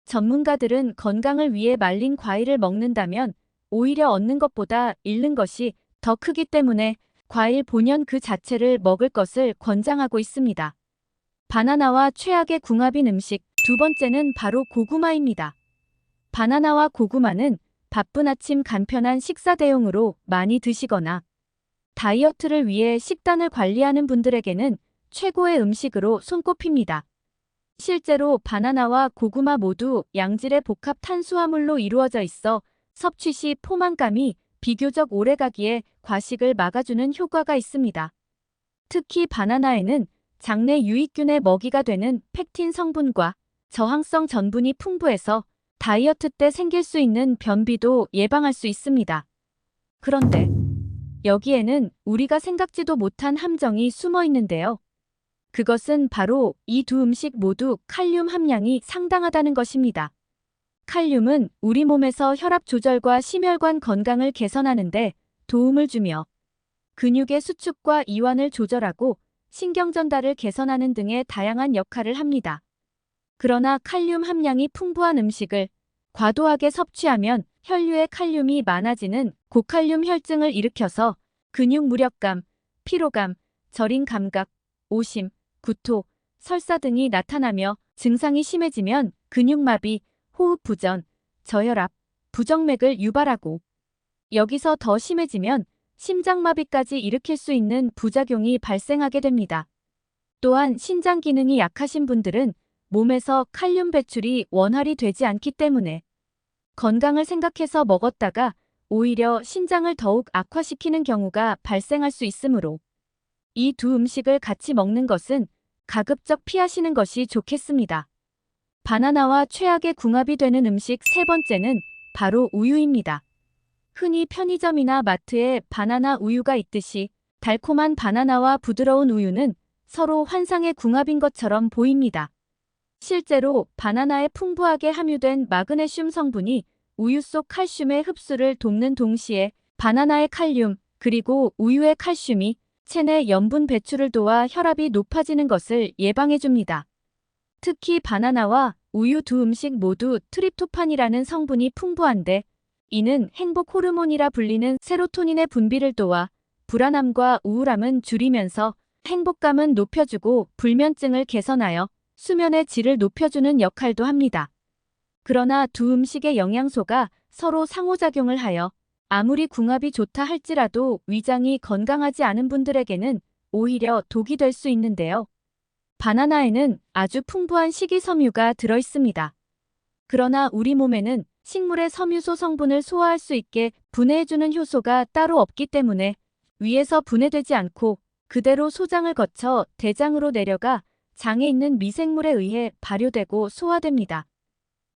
전문가들은 건강을 위해 말린 과일을 먹는다면 오히려 얻는 것보다 잃는 것이 더 크기 때문에 과일 본연 그 자체를 먹을 것을 권장하고 있습니다. 바나나와 최악의 궁합인 음식. 두 번째는 바로 고구마입니다. 바나나와 고구마는 바쁜 아침 간편한 식사 대용으로 많이 드시거나 다이어트를 위해 식단을 관리하는 분들에게는 최고의 음식으로 손꼽힙니다. 실제로 바나나와 고구마 모두 양질의 복합 탄수화물로 이루어져 있어 섭취 시 포만감이 비교적 오래가기에 과식을 막아주는 효과가 있습니다. 특히 바나나에는 장내 유익균의 먹이가 되는 펙틴 성분과 저항성 전분이 풍부해서 다이어트 때 생길 수 있는 변비도 예방할 수 있습니다. 그런데 여기에는 우리가 생각지도 못한 함정이 숨어 있는데요. 그것은 바로 이 두 음식 모두 칼륨 함량이 상당하다는 것입니다. 칼륨은 우리 몸에서 혈압 조절과 심혈관 건강을 개선하는 데 도움을 주며 근육의 수축과 이완을 조절하고 신경 전달을 개선하는 등의 다양한 역할을 합니다. 그러나 칼륨 함량이 풍부한 음식을 과도하게 섭취하면 혈류에 칼륨이 많아지는 고칼륨 혈증을 일으켜서 근육 무력감, 피로감, 저린 감각, 오심, 구토, 설사 등이 나타나며 증상이 심해지면 근육마비, 호흡부전, 저혈압, 부정맥을 유발하고 여기서 더 심해지면 심장마비까지 일으킬 수 있는 부작용이 발생하게 됩니다. 또한 신장 기능이 약하신 분들은 몸에서 칼륨 배출이 원활히 되지 않기 때문에 건강을 생각해서 먹었다가 오히려 신장을 더욱 악화시키는 경우가 발생할 수 있으므로 이 두 음식을 같이 먹는 것은 가급적 피하시는 것이 좋겠습니다. 바나나와 최악의 궁합이 되는 음식. 세 번째는 바로 우유입니다. 흔히 편의점이나 마트에 바나나 우유가 있듯이 달콤한 바나나와 부드러운 우유는 서로 환상의 궁합인 것처럼 보입니다. 실제로 바나나에 풍부하게 함유된 마그네슘 성분이 우유 속 칼슘의 흡수를 돕는 동시에 바나나의 칼륨 그리고 우유의 칼슘이 체내 염분 배출을 도와 혈압이 높아지는 것을 예방해줍니다. 특히 바나나와 우유 두 음식 모두 트립토판이라는 성분이 풍부한데 이는 행복 호르몬이라 불리는 세로토닌의 분비를 도와 불안함과 우울함은 줄이면서 행복감은 높여주고 불면증을 개선하여 수면의 질을 높여주는 역할도 합니다. 그러나 두 음식의 영양소가 서로 상호작용을 하여 아무리 궁합이 좋다 할지라도 위장이 건강하지 않은 분들에게는 오히려 독이 될 수 있는데요. 바나나에는 아주 풍부한 식이섬유가 들어있습니다. 그러나 우리 몸에는 식물의 섬유소 성분을 소화할 수 있게 분해해주는 효소가 따로 없기 때문에 위에서 분해되지 않고 그대로 소장을 거쳐 대장으로 내려가 장에 있는 미생물에 의해 발효되고 소화됩니다.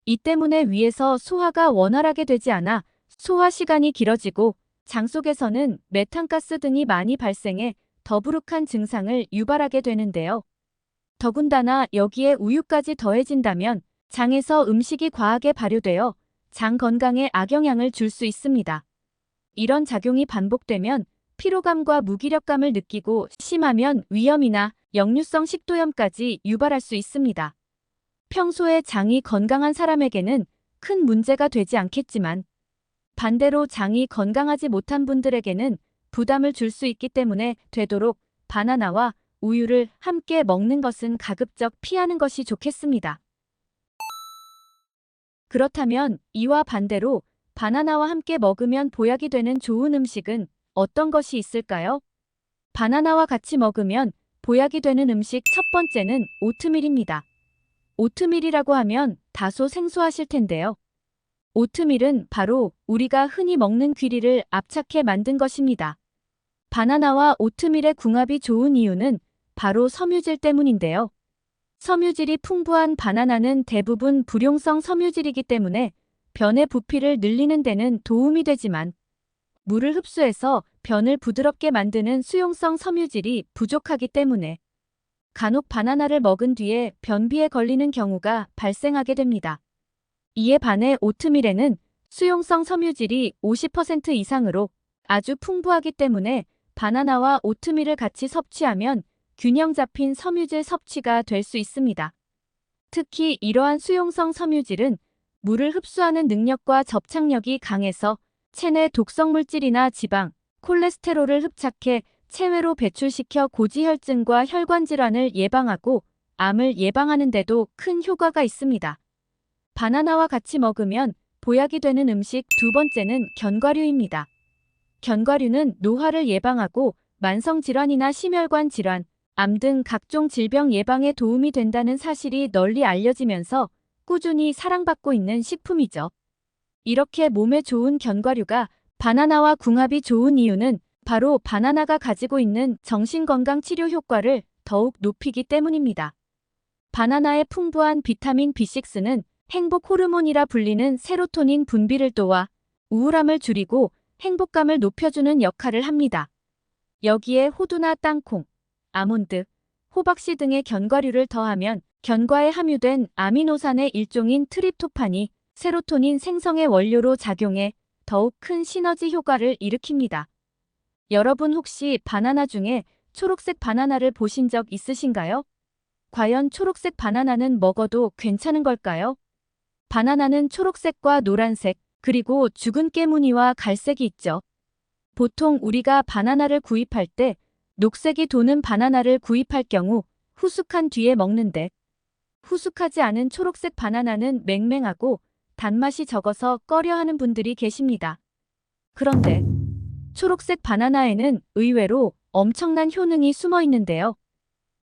이 때문에 위에서 소화가 원활하게 되지 않아 소화 시간이 길어지고 장 속에서는 메탄가스 등이 많이 발생해 더부룩한 증상을 유발하게 되는데요. 더군다나 여기에 우유까지 더해진다면 장에서 음식이 과하게 발효되어 장 건강에 악영향을 줄 수 있습니다. 이런 작용이 반복되면 피로감과 무기력감을 느끼고 심하면 위염이나 역류성 식도염까지 유발할 수 있습니다. 평소에 장이 건강한 사람에게는 큰 문제가 되지 않겠지만 반대로 장이 건강하지 못한 분들에게는 부담을 줄 수 있기 때문에 되도록 바나나와 우유를 함께 먹는 것은 가급적 피하는 것이 좋겠습니다. 그렇다면 이와 반대로 바나나와 함께 먹으면 보약이 되는 좋은 음식은 어떤 것이 있을까요? 바나나와 같이 먹으면 보약이 되는 음식 첫 번째는 오트밀입니다. 오트밀이라고 하면 다소 생소하실 텐데요. 오트밀은 바로 우리가 흔히 먹는 귀리를 압착해 만든 것입니다. 바나나와 오트밀의 궁합이 좋은 이유는 바로 섬유질 때문인데요. 섬유질이 풍부한 바나나는 대부분 불용성 섬유질이기 때문에 변의 부피를 늘리는 데는 도움이 되지만 물을 흡수해서 변을 부드럽게 만드는 수용성 섬유질이 부족하기 때문에 간혹 바나나를 먹은 뒤에 변비에 걸리는 경우가 발생하게 됩니다. 이에 반해 오트밀에는 수용성 섬유질이 50% 이상으로 아주 풍부하기 때문에 바나나와 오트밀을 같이 섭취하면 균형 잡힌 섬유질 섭취가 될 수 있습니다. 특히 이러한 수용성 섬유질은 물을 흡수하는 능력과 접착력이 강해서 체내 독성 물질이나 지방, 콜레스테롤을 흡착해 체외로 배출시켜 고지혈증과 혈관 질환을 예방하고 암을 예방하는 데도 큰 효과가 있습니다. 바나나와 같이 먹으면 보약이 되는 음식 두 번째는 견과류입니다. 견과류는 노화를 예방하고 만성질환이나 심혈관 질환, 암 등 각종 질병 예방에 도움이 된다는 사실이 널리 알려지면서 꾸준히 사랑받고 있는 식품이죠. 이렇게 몸에 좋은 견과류가 바나나와 궁합이 좋은 이유는 바로 바나나가 가지고 있는 정신건강 치료 효과를 더욱 높이기 때문입니다. 바나나의 풍부한 비타민 B6는 행복 호르몬이라 불리는 세로토닌 분비를 도와 우울함을 줄이고 행복감을 높여주는 역할을 합니다. 여기에 호두나 땅콩, 아몬드, 호박씨 등의 견과류를 더하면 견과에 함유된 아미노산의 일종인 트립토판이 세로토닌 생성의 원료로 작용해 더욱 큰 시너지 효과를 일으킵니다. 여러분 혹시 바나나 중에 초록색 바나나를 보신 적 있으신가요? 과연 초록색 바나나는 먹어도 괜찮은 걸까요? 바나나는 초록색과 노란색, 그리고 죽은 깨무늬와 갈색이 있죠. 보통 우리가 바나나를 구입할 때 녹색이 도는 바나나를 구입할 경우 후숙한 뒤에 먹는데 후숙하지 않은 초록색 바나나는 맹맹하고 단맛이 적어서 꺼려하는 분들이 계십니다. 그런데 초록색 바나나에는 의외로 엄청난 효능이 숨어 있는데요.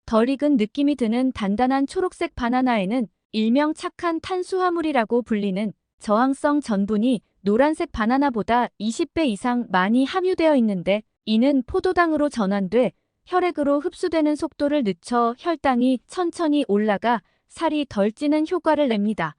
덜 익은 느낌이 드는 단단한 초록색 바나나에는 일명 착한 탄수화물이라고 불리는 저항성 전분이 노란색 바나나보다 20배 이상 많이 함유되어 있는데 이는 포도당으로 전환돼 혈액으로 흡수되는 속도를 늦춰 혈당이 천천히 올라가 살이 덜 찌는 효과를 냅니다.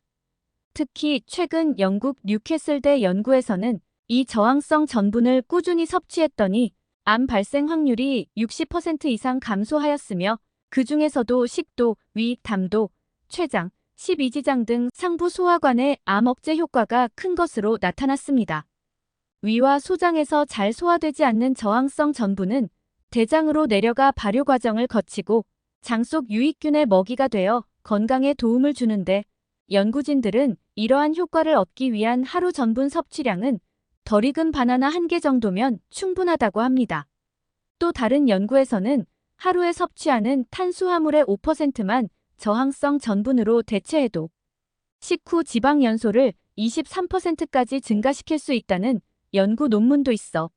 특히 최근 영국 뉴캐슬대 연구에서는 이 저항성 전분을 꾸준히 섭취했더니 암 발생 확률이 60% 이상 감소하였으며 그 중에서도 식도, 위, 담도, 췌장, 십이지장 등 상부 소화관의 암 억제 효과가 큰 것으로 나타났습니다. 위와 소장에서 잘 소화되지 않는 저항성 전분은 대장으로 내려가 발효 과정을 거치고 장 속 유익균의 먹이가 되어 건강에 도움을 주는데 연구진들은 이러한 효과를 얻기 위한 하루 전분 섭취량은 덜 익은 바나나 1개 정도면 충분하다고 합니다. 또 다른 연구에서는 하루에 섭취하는 탄수화물의 5%만 저항성 전분으로 대체해도 식후 지방 연소를 23%까지 증가시킬 수 있다는 연구 논문도 있어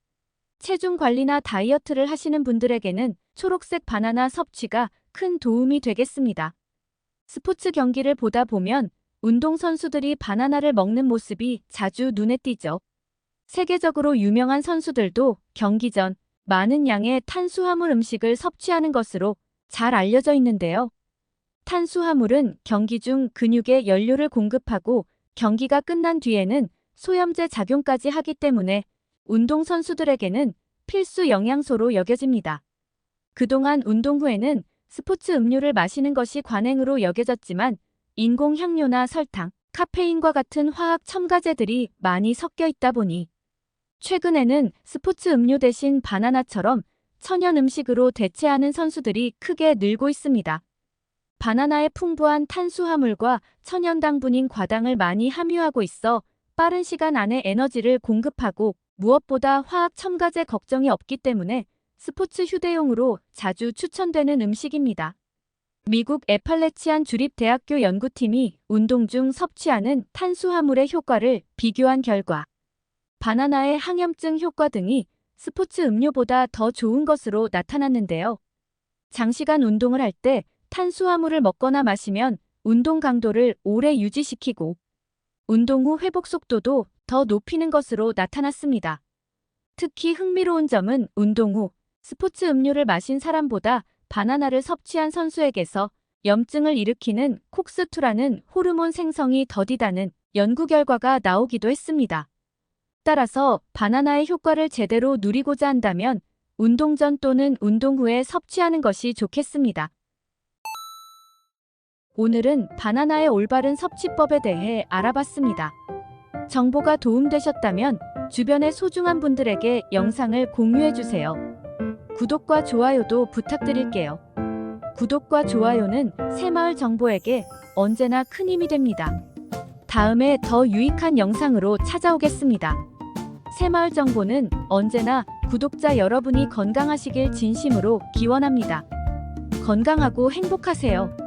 체중 관리나 다이어트를 하시는 분들에게는 초록색 바나나 섭취가 큰 도움이 되겠습니다. 스포츠 경기를 보다 보면 운동선수들이 바나나를 먹는 모습이 자주 눈에 띄죠. 세계적으로 유명한 선수들도 경기 전 많은 양의 탄수화물 음식을 섭취하는 것으로 잘 알려져 있는데요. 탄수화물은 경기 중 근육에 연료를 공급하고 경기가 끝난 뒤에는 소염제 작용까지 하기 때문에 운동선수들에게는 필수 영양소로 여겨집니다. 그동안 운동 후에는 스포츠 음료를 마시는 것이 관행으로 여겨졌지만 인공 향료나 설탕, 카페인과 같은 화학 첨가제들이 많이 섞여 있다 보니 최근에는 스포츠 음료 대신 바나나처럼 천연 음식으로 대체하는 선수들이 크게 늘고 있습니다. 바나나의 풍부한 탄수화물과 천연 당분인 과당을 많이 함유하고 있어 빠른 시간 안에 에너지를 공급하고 무엇보다 화학 첨가제 걱정이 없기 때문에 스포츠 휴대용으로 자주 추천되는 음식입니다. 미국 애팔레치안 주립대학교 연구팀이 운동 중 섭취하는 탄수화물의 효과를 비교한 결과 바나나의 항염증 효과 등이 스포츠 음료보다 더 좋은 것으로 나타났는데요. 장시간 운동을 할 때 탄수화물을 먹거나 마시면 운동 강도를 오래 유지시키고 운동 후 회복 속도도 더 높이는 것으로 나타났습니다. 특히 흥미로운 점은 운동 후 스포츠 음료를 마신 사람보다 바나나를 섭취한 선수에게서 염증을 일으키는 콕스2라는 호르몬 생성이 더디다는 연구 결과가 나오기도 했습니다. 따라서 바나나의 효과를 제대로 누리고자 한다면 운동 전 또는 운동 후에 섭취하는 것이 좋겠습니다. 오늘은 바나나의 올바른 섭취법에 대해 알아봤습니다. 정보가 도움되셨다면 주변의 소중한 분들에게 영상을 공유해주세요. 구독과 좋아요도 부탁드릴게요. 구독과 좋아요는 새마을 정보에게 언제나 큰 힘이 됩니다. 다음에 더 유익한 영상으로 찾아오겠습니다. 새마을 정보는 언제나 구독자 여러분이 건강하시길 진심으로 기원합니다. 건강하고 행복하세요.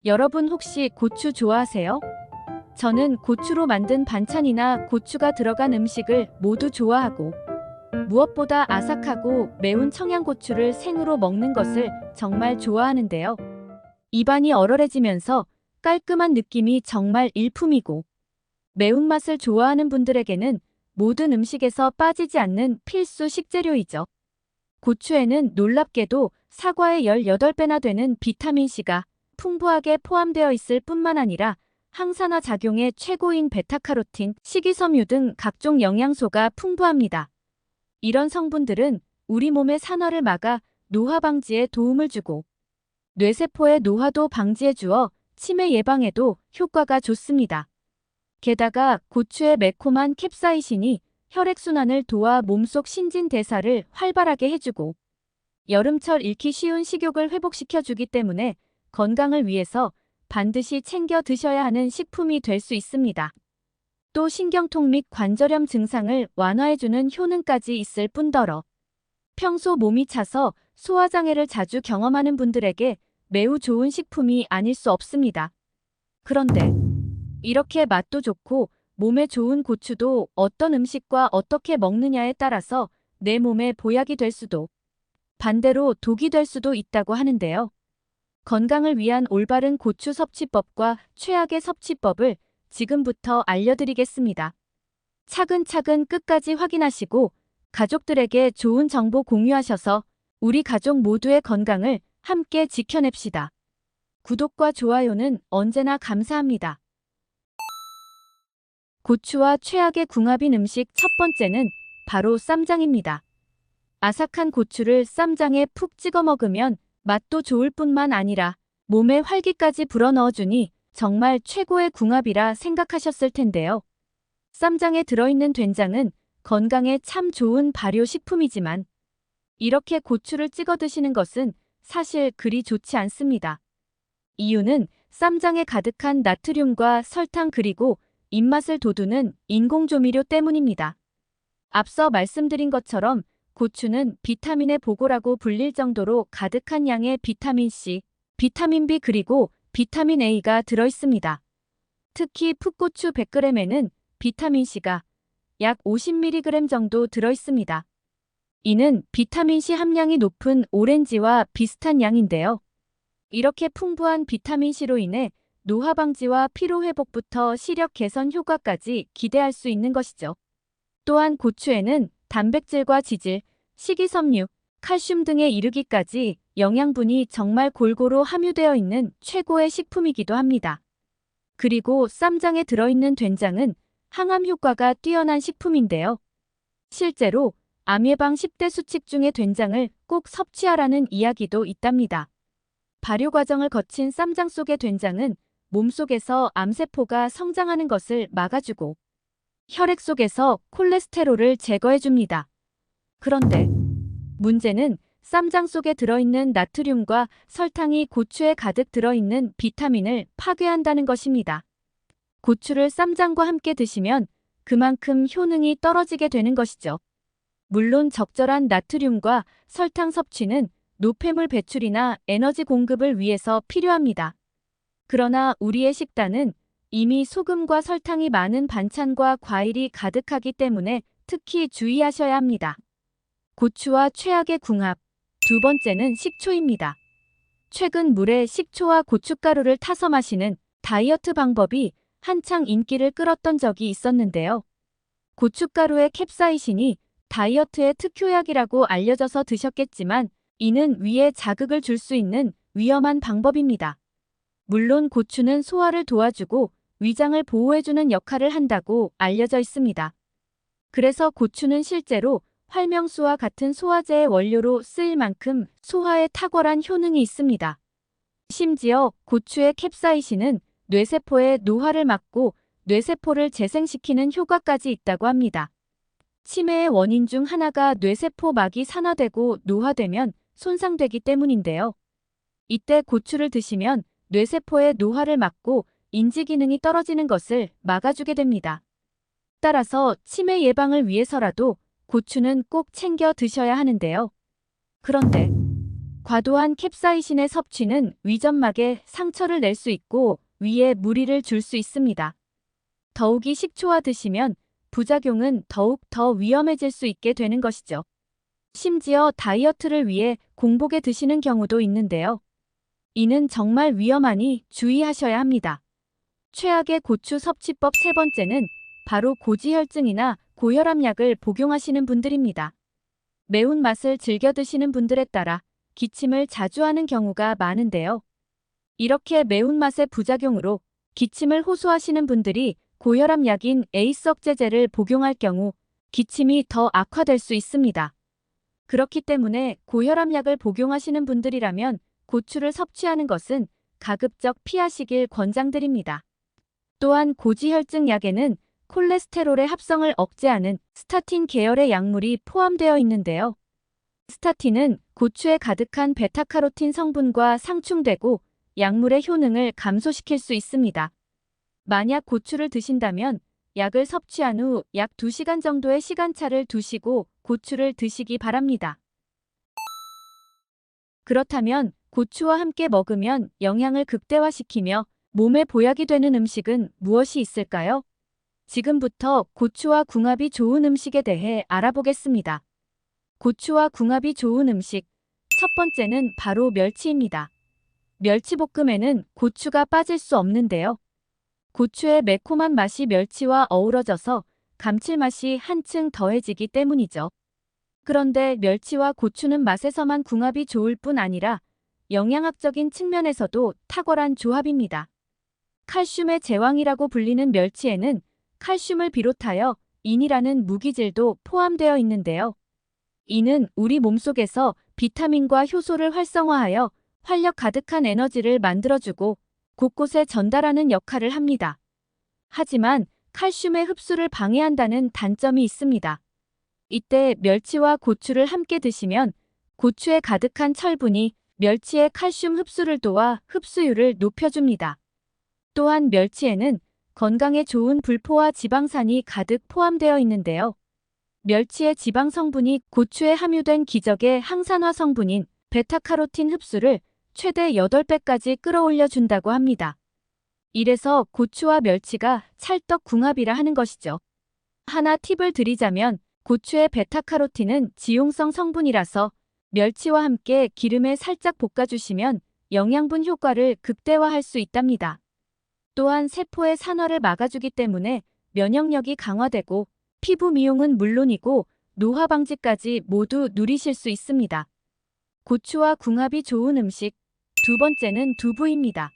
여러분 혹시 고추 좋아하세요? 저는 고추로 만든 반찬이나 고추가 들어간 음식을 모두 좋아하고 무엇보다 아삭하고 매운 청양고추를 생으로 먹는 것을 정말 좋아하는데요. 입안이 얼얼해지면서 깔끔한 느낌이 정말 일품이고 매운맛을 좋아하는 분들에게는 모든 음식에서 빠지지 않는 필수 식재료이죠. 고추에는 놀랍게도 사과의 18배나 되는 비타민C가 풍부하게 포함되어 있을 뿐만 아니라 항산화 작용의 최고인 베타카로틴, 식이섬유 등 각종 영양소가 풍부합니다. 이런 성분들은 우리 몸의 산화를 막아 노화 방지에 도움을 주고 뇌세포의 노화도 방지해 주어 치매 예방에도 효과가 좋습니다. 게다가 고추의 매콤한 캡사이신이 혈액순환을 도와 몸속 신진대사를 활발하게 해주고 여름철 잃기 쉬운 식욕을 회복시켜주기 때문에 건강을 위해서 반드시 챙겨 드셔야 하는 식품이 될 수 있습니다. 또 신경통 및 관절염 증상을 완화해주는 효능까지 있을 뿐더러 평소 몸이 차서 소화장애를 자주 경험하는 분들에게 매우 좋은 식품이 아닐 수 없습니다. 그런데 이렇게 맛도 좋고 몸에 좋은 고추도 어떤 음식과 어떻게 먹느냐에 따라서 내 몸에 보약이 될 수도 반대로 독이 될 수도 있다고 하는데요. 건강을 위한 올바른 고추 섭취법과 최악의 섭취법을 지금부터 알려드리겠습니다. 차근차근 끝까지 확인하시고 가족들에게 좋은 정보 공유하셔서 우리 가족 모두의 건강을 함께 지켜냅시다. 구독과 좋아요는 언제나 감사합니다. 고추와 최악의 궁합인 음식 첫 번째는 바로 쌈장입니다. 아삭한 고추를 쌈장에 푹 찍어 먹으면 맛도 좋을 뿐만 아니라 몸에 활기까지 불어넣어주니 정말 최고의 궁합이라 생각하셨을 텐데요. 쌈장에 들어있는 된장은 건강에 참 좋은 발효식품이지만 이렇게 고추를 찍어 드시는 것은 사실 그리 좋지 않습니다. 이유는 쌈장에 가득한 나트륨과 설탕 그리고 입맛을 돋우는 인공조미료 때문입니다. 앞서 말씀드린 것처럼 고추는 비타민의 보고라고 불릴 정도로 가득한 양의 비타민 C, 비타민 B 그리고 비타민 A가 들어있습니다. 특히 풋고추 100g에는 비타민 C가 약 50mg 정도 들어있습니다. 이는 비타민 C 함량이 높은 오렌지와 비슷한 양인데요. 이렇게 풍부한 비타민 C로 인해 노화 방지와 피로 회복부터 시력 개선 효과까지 기대할 수 있는 것이죠. 또한 고추에는 단백질과 지질, 식이섬유, 칼슘 등에 이르기까지 영양분이 정말 골고루 함유되어 있는 최고의 식품이기도 합니다. 그리고 쌈장에 들어있는 된장은 항암 효과가 뛰어난 식품인데요. 실제로 암 예방 10대 수칙 중에 된장을 꼭 섭취하라는 이야기도 있답니다. 발효 과정을 거친 쌈장 속의 된장은 몸속에서 암세포가 성장하는 것을 막아주고 혈액 속에서 콜레스테롤을 제거해줍니다. 그런데 문제는 쌈장 속에 들어있는 나트륨과 설탕이 고추에 가득 들어있는 비타민을 파괴한다는 것입니다. 고추를 쌈장과 함께 드시면 그만큼 효능이 떨어지게 되는 것이죠. 물론 적절한 나트륨과 설탕 섭취는 노폐물 배출이나 에너지 공급을 위해서 필요합니다. 그러나 우리의 식단은 이미 소금과 설탕이 많은 반찬과 과일이 가득하기 때문에 특히 주의하셔야 합니다. 고추와 최악의 궁합. 두 번째는 식초입니다. 최근 물에 식초와 고춧가루를 타서 마시는 다이어트 방법이 한창 인기를 끌었던 적이 있었는데요. 고춧가루의 캡사이신이 다이어트의 특효약이라고 알려져서 드셨겠지만 이는 위에 자극을 줄 수 있는 위험한 방법입니다. 물론 고추는 소화를 도와주고 위장을 보호해주는 역할을 한다고 알려져 있습니다. 그래서 고추는 실제로 활명수와 같은 소화제의 원료로 쓰일 만큼 소화에 탁월한 효능이 있습니다. 심지어 고추의 캡사이신은 뇌세포의 노화를 막고 뇌세포를 재생시키는 효과까지 있다고 합니다. 치매의 원인 중 하나가 뇌세포막이 산화되고 노화되면 손상되기 때문인데요. 이때 고추를 드시면 뇌세포의 노화를 막고 인지 기능이 떨어지는 것을 막아주게 됩니다. 따라서 치매 예방을 위해서라도 고추는 꼭 챙겨 드셔야 하는데요. 그런데 과도한 캡사이신의 섭취는 위점막에 상처를 낼 수 있고 위에 무리를 줄 수 있습니다. 더욱이 식초와 드시면 부작용은 더욱 더 위험해질 수 있게 되는 것이죠. 심지어 다이어트를 위해 공복에 드시는 경우도 있는데요. 이는 정말 위험하니 주의하셔야 합니다. 최악의 고추 섭취법 세 번째는 바로 고지혈증이나 고혈압약을 복용하시는 분들입니다. 매운맛을 즐겨 드시는 분들에 따라 기침을 자주 하는 경우가 많은데요. 이렇게 매운맛의 부작용으로 기침을 호소하시는 분들이 고혈압약인 ACE 억제제를 복용할 경우 기침이 더 악화될 수 있습니다. 그렇기 때문에 고혈압약을 복용하시는 분들이라면 고추를 섭취하는 것은 가급적 피하시길 권장드립니다. 또한 고지혈증 약에는 콜레스테롤의 합성을 억제하는 스타틴 계열의 약물이 포함되어 있는데요. 스타틴은 고추에 가득한 베타카로틴 성분과 상충되고 약물의 효능을 감소시킬 수 있습니다. 만약 고추를 드신다면 약을 섭취한 후 약 2시간 정도의 시간차를 두시고 고추를 드시기 바랍니다. 그렇다면 고추와 함께 먹으면 영양을 극대화시키며 몸에 보약이 되는 음식은 무엇이 있을까요? 지금부터 고추와 궁합이 좋은 음식에 대해 알아보겠습니다. 고추와 궁합이 좋은 음식. 첫 번째는 바로 멸치입니다. 멸치볶음에는 고추가 빠질 수 없는데요. 고추의 매콤한 맛이 멸치와 어우러져서 감칠맛이 한층 더해지기 때문이죠. 그런데 멸치와 고추는 맛에서만 궁합이 좋을 뿐 아니라 영양학적인 측면에서도 탁월한 조합입니다. 칼슘의 제왕이라고 불리는 멸치에는 칼슘을 비롯하여 인이라는 무기질도 포함되어 있는데요. 이는 우리 몸속에서 비타민과 효소를 활성화하여 활력 가득한 에너지를 만들어주고 곳곳에 전달하는 역할을 합니다. 하지만 칼슘의 흡수를 방해한다는 단점이 있습니다. 이때 멸치와 고추를 함께 드시면 고추에 가득한 철분이 멸치의 칼슘 흡수를 도와 흡수율을 높여줍니다. 또한 멸치에는 건강에 좋은 불포화 지방산이 가득 포함되어 있는데요. 멸치의 지방 성분이 고추에 함유된 기적의 항산화 성분인 베타카로틴 흡수를 최대 8배까지 끌어올려 준다고 합니다. 이래서 고추와 멸치가 찰떡궁합이라 하는 것이죠. 하나 팁을 드리자면 고추의 베타카로틴은 지용성 성분이라서 멸치와 함께 기름에 살짝 볶아주시면 영양분 효과를 극대화할 수 있답니다. 또한 세포의 산화를 막아주기 때문에 면역력이 강화되고 피부 미용은 물론이고 노화 방지까지 모두 누리실 수 있습니다. 고추와 궁합이 좋은 음식 두 번째는 두부입니다.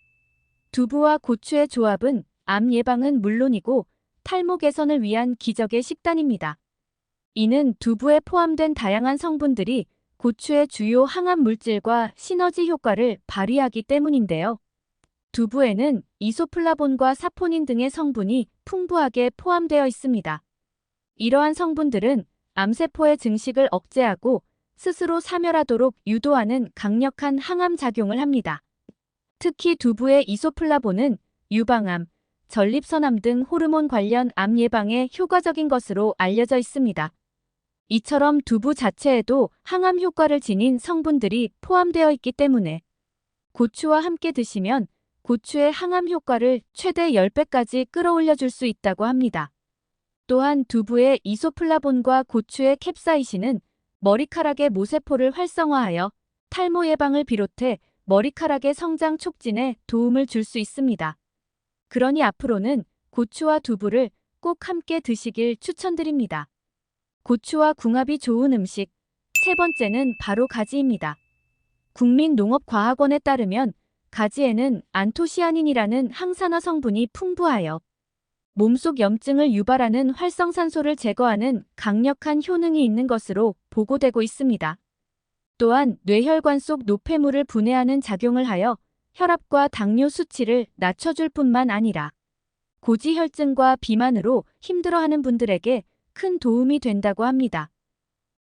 두부와 고추의 조합은 암 예방은 물론이고 탈모 개선을 위한 기적의 식단입니다. 이는 두부에 포함된 다양한 성분들이 고추의 주요 항암 물질과 시너지 효과를 발휘하기 때문인데요. 두부에는 이소플라본과 사포닌 등의 성분이 풍부하게 포함되어 있습니다. 이러한 성분들은 암세포의 증식을 억제하고 스스로 사멸하도록 유도하는 강력한 항암 작용을 합니다. 특히 두부의 이소플라본은 유방암, 전립선암 등 호르몬 관련 암 예방에 효과적인 것으로 알려져 있습니다. 이처럼 두부 자체에도 항암 효과를 지닌 성분들이 포함되어 있기 때문에 고추와 함께 드시면 고추의 항암 효과를 최대 10배까지 끌어올려 줄 수 있다고 합니다. 또한 두부의 이소플라본과 고추의 캡사이신은 머리카락의 모세포를 활성화하여 탈모 예방을 비롯해 머리카락의 성장 촉진에 도움을 줄 수 있습니다. 그러니 앞으로는 고추와 두부를 꼭 함께 드시길 추천드립니다. 고추와 궁합이 좋은 음식 세 번째는 바로 가지입니다. 국민농업과학원에 따르면 가지에는 안토시아닌이라는 항산화 성분이 풍부하여 몸속 염증을 유발하는 활성산소를 제거하는 강력한 효능이 있는 것으로 보고되고 있습니다. 또한 뇌혈관 속 노폐물을 분해하는 작용을 하여 혈압과 당뇨 수치를 낮춰줄 뿐만 아니라 고지혈증과 비만으로 힘들어하는 분들에게 큰 도움이 된다고 합니다.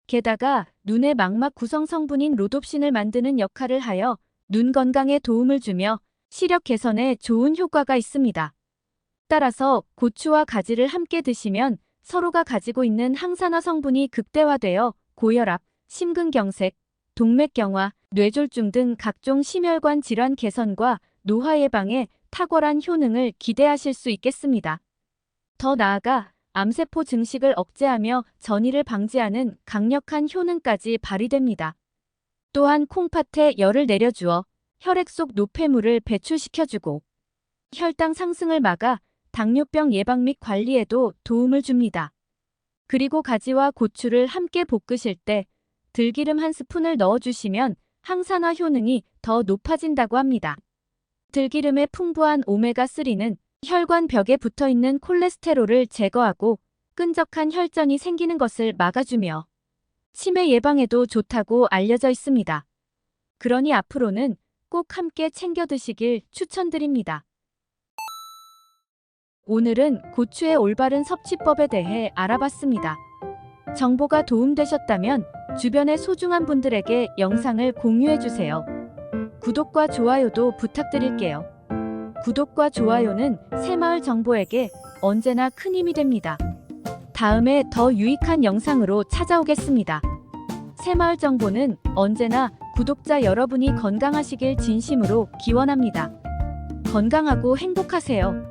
게다가 눈의 망막 구성 성분인 로놉신을 만드는 역할을 하여 눈 건강에 도움을 주며 시력 개선에 좋은 효과가 있습니다. 따라서 고추와 가지를 함께 드시면 서로가 가지고 있는 항산화 성분이 극대화되어 고혈압, 심근경색, 동맥경화, 뇌졸중 등 각종 심혈관 질환 개선과 노화 예방에 탁월한 효능을 기대하실 수 있겠습니다. 더 나아가 암세포 증식을 억제하며 전이를 방지하는 강력한 효능까지 발휘됩니다. 또한 콩팥에 열을 내려주어 혈액 속 노폐물을 배출시켜주고 혈당 상승을 막아 당뇨병 예방 및 관리에도 도움을 줍니다. 그리고 가지와 고추를 함께 볶으실 때 들기름 한 스푼을 넣어주시면 항산화 효능이 더 높아진다고 합니다. 들기름의 풍부한 오메가3는 혈관 벽에 붙어있는 콜레스테롤을 제거하고 끈적한 혈전이 생기는 것을 막아주며 치매 예방에도 좋다고 알려져 있습니다. 그러니 앞으로는 꼭 함께 챙겨 드시길 추천드립니다. 오늘은 고추의 올바른 섭취법에 대해 알아봤습니다. 정보가 도움되셨다면 주변의 소중한 분들에게 영상을 공유해주세요. 구독과 좋아요도 부탁드릴게요. 구독과 좋아요는 새마을 정보에게 언제나 큰 힘이 됩니다. 다음에 더 유익한 영상으로 찾아오겠습니다. 새마을 정보는 언제나 구독자 여러분이 건강하시길 진심으로 기원합니다. 건강하고 행복하세요.